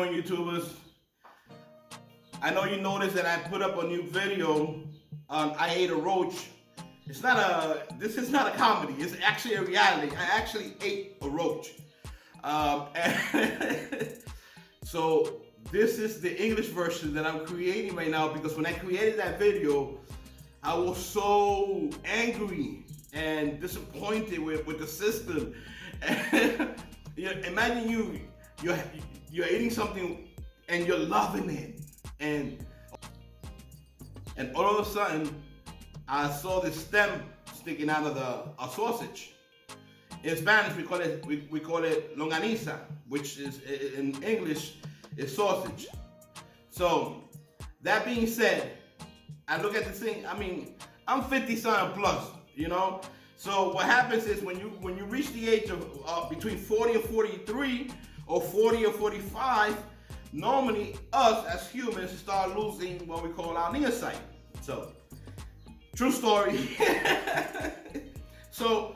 doing, YouTubers? I know you noticed that I put up a new video on I ate a roach. This is not a comedy. It's actually a reality. I actually ate a roach. So this is the English version that I'm creating right now, because when I created that video, I was so angry and disappointed with the system. Imagine you're eating something and you're loving it, and all of a sudden I saw this stem sticking out of a sausage. In Spanish we call it longaniza, which is in English is sausage. So that being said, I look at this thing. I mean, I'm 50-something plus, you know. So what happens is when you reach the age of between 40 and 43, or 40 or 45, normally us as humans start losing what we call our neocite. So, true story. So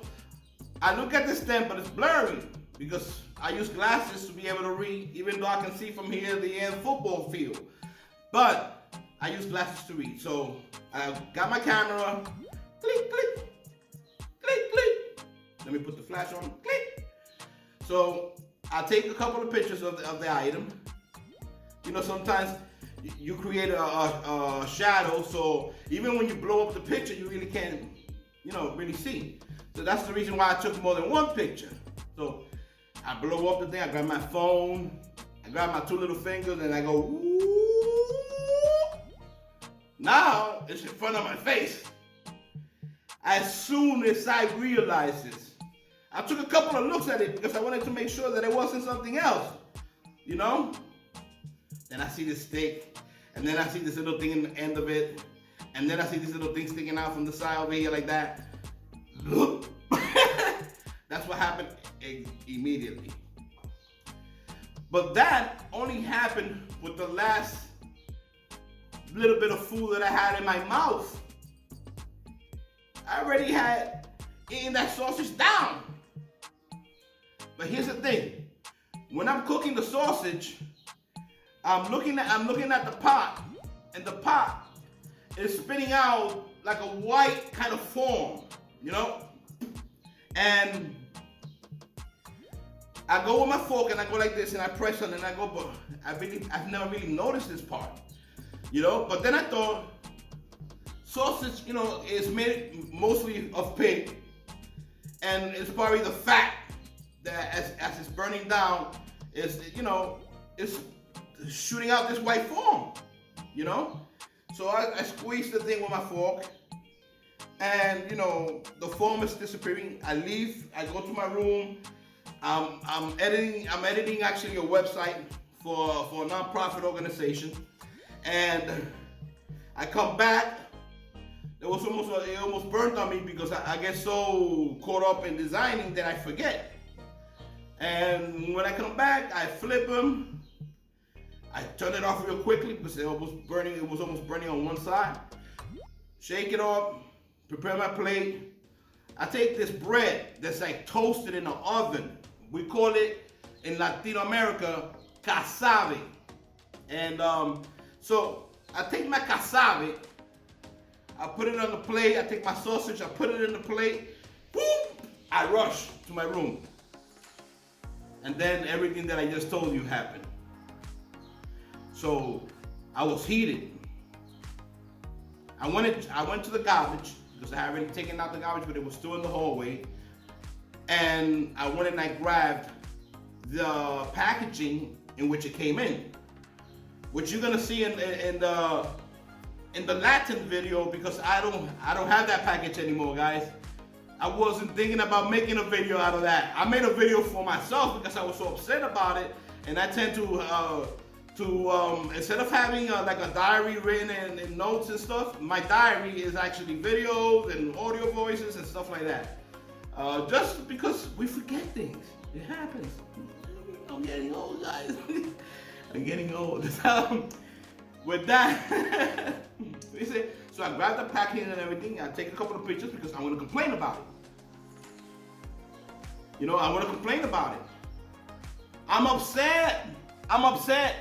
I look at the stem, but it's blurry because I use glasses to be able to read, even though I can see from here the end football field. But I use glasses to read. So I got my camera, click, click, click, click. Let me put the flash on, click. So I take a couple of pictures of the item. You know, sometimes you create a shadow, so even when you blow up the picture, you really can't, really see. So that's the reason why I took more than one picture. So I blow up the thing, I grab my phone, I grab my two little fingers, and I go, woo. Now it's in front of my face. As soon as I realized this, I took a couple of looks at it because I wanted to make sure that it wasn't something else, you know? Then I see this steak, and then I see this little thing in the end of it, and then I see this little thing sticking out from the side over here like that. That's what happened immediately. But that only happened with the last little bit of food that I had in my mouth. I already had eaten that sausage down. But here's the thing. When I'm cooking the sausage, I'm looking at the pot, and the pot is spitting out like a white kind of foam, you know? And I go with my fork and I go like this and I press on it and I go, but I've never really noticed this part, you know? But then I thought, sausage, is made mostly of pig, and it's probably the fat that as it's burning down is, it's shooting out this white foam, So I squeeze the thing with my fork, and the foam is disappearing. I leave, I go to my room. I'm editing actually a website for a non-profit organization, and I come back. It almost burned on me because I get so caught up in designing that I forget. And when I come back, I flip them. I turn it off real quickly because it was almost burning on one side. Shake it off, prepare my plate. I take this bread that's like toasted in the oven. We call it in Latino America casabe. And so I take my casabe, I put it on the plate. I take my sausage, I put it in the plate. Boom! I rush to my room. And then everything that I just told you happened. So I was heated. I went to the garbage because I had already taken out the garbage, but it was still in the hallway. And I went and I grabbed the packaging in which it came in, which you're gonna see in the Latin video, because I don't have that package anymore, guys. I wasn't thinking about making a video out of that. I made a video for myself because I was so upset about it, and I tend to instead of having like a diary written in notes and stuff, my diary is actually videos and audio voices and stuff like that. Just because we forget things, it happens. I'm getting old, guys. I'm getting old. With that, so I grabbed the packaging and everything. I take a couple of pictures because I'm going to complain about it. I'm going to complain about it. I'm upset. I'm upset.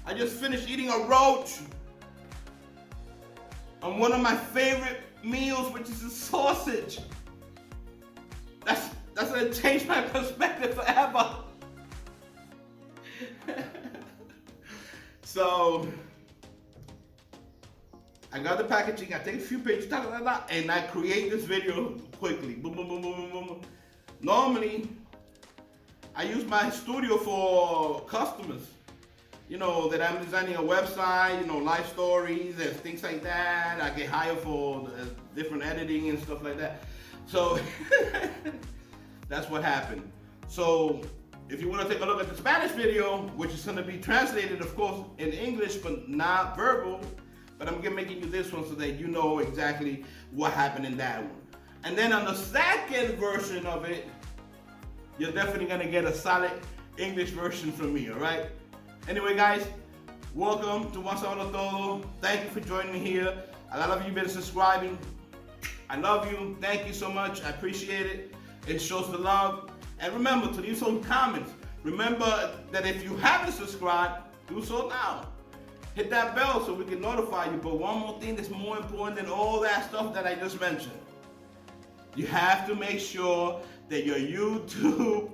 I just finished eating a roach on one of my favorite meals, which is a sausage. That's gonna change my perspective forever. So I got the packaging, I take a few pictures, and I create this video quickly. Boom, boom, boom, boom, boom, boom. Normally, I use my studio for customers. You know, that I'm designing a website, you know, life stories and things like that. I get hired for different editing and stuff like that. So that's what happened. So if you want to take a look at the Spanish video, which is going to be translated, of course, in English, but not verbal, but I'm making you this one so that you know exactly what happened in that one. And then on the second version of it, you're definitely going to get a solid English version from me, all right? Anyway, guys, welcome to Once Hablo Todo. Thank you for joining me here. A lot of you have been subscribing. I love you. Thank you so much. I appreciate it. It shows the love. And remember to leave some comments. Remember that if you haven't subscribed, do so now. Hit that bell so we can notify you. But one more thing that's more important than all that stuff that I just mentioned. You have to make sure that your YouTube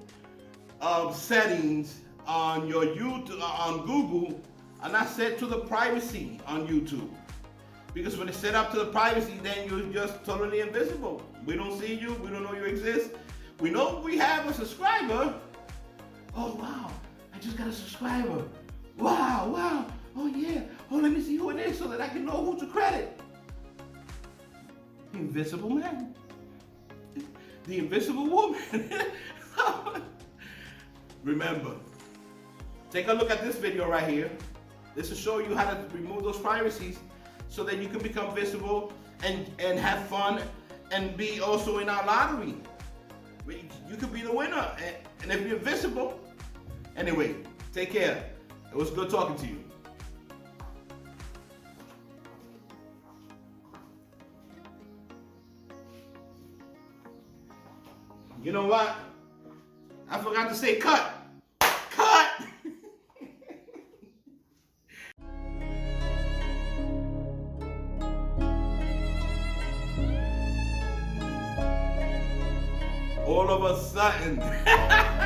settings on your YouTube, on Google, are not set to the privacy on YouTube. Because when it's set up to the privacy, then you're just totally invisible. We don't see you, we don't know you exist. We know we have a subscriber. Oh wow, I just got a subscriber. Wow, wow, oh yeah. Oh, let me see who it is so that I can know who to credit. The invisible man. The invisible woman. Remember, take a look at this video right here. This will show you how to remove those privacies so that you can become visible and have fun and be also in our lottery. You could be the winner. And if you're visible, anyway, take care. It was good talking to you. You know what? I forgot to say cut. Cut! All of a sudden.